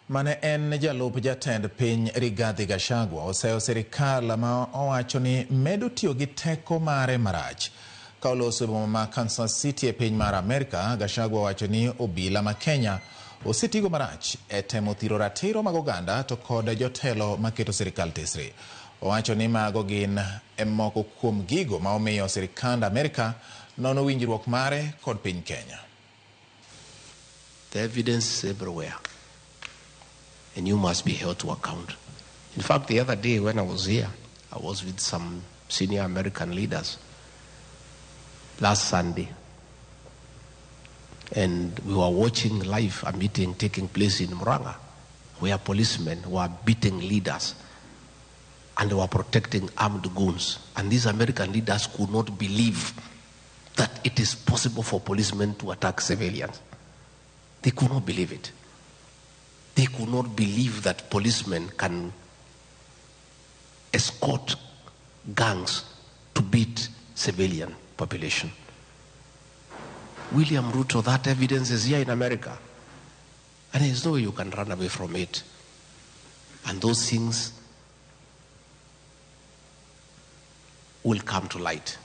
mane en jalup jatend piny Rigathi Gachagua oseyo sirkal ma owacho ni medo tiyo gi teko mare marach. Ka oloso boma ma Kansas City e piny mar Amerika, Gachagua wacho ni obila ma Kenya osetigo marach e temo thiro ratiro mag oganda to kod jotelo maketo sirkal tesre. Owacho ni mago gin moko kuom gigo ma omiyo sirkand Amerika nono winjruok mare kod piny Kenya. The evidence is everywhere, and you must be held to account. In fact, the other day when I was here, I was with some senior American leaders last Sunday, and we were watching live a meeting taking place in Muranga, where policemen were beating leaders and they were protecting armed goons. And these American leaders could not believe that it is possible for policemen to attack civilians. They could not believe it. They could not believe that policemen can escort gangs to beat civilian population. William Ruto, that evidence is here in America. And there's no way you can run away from it. And those things will come to light.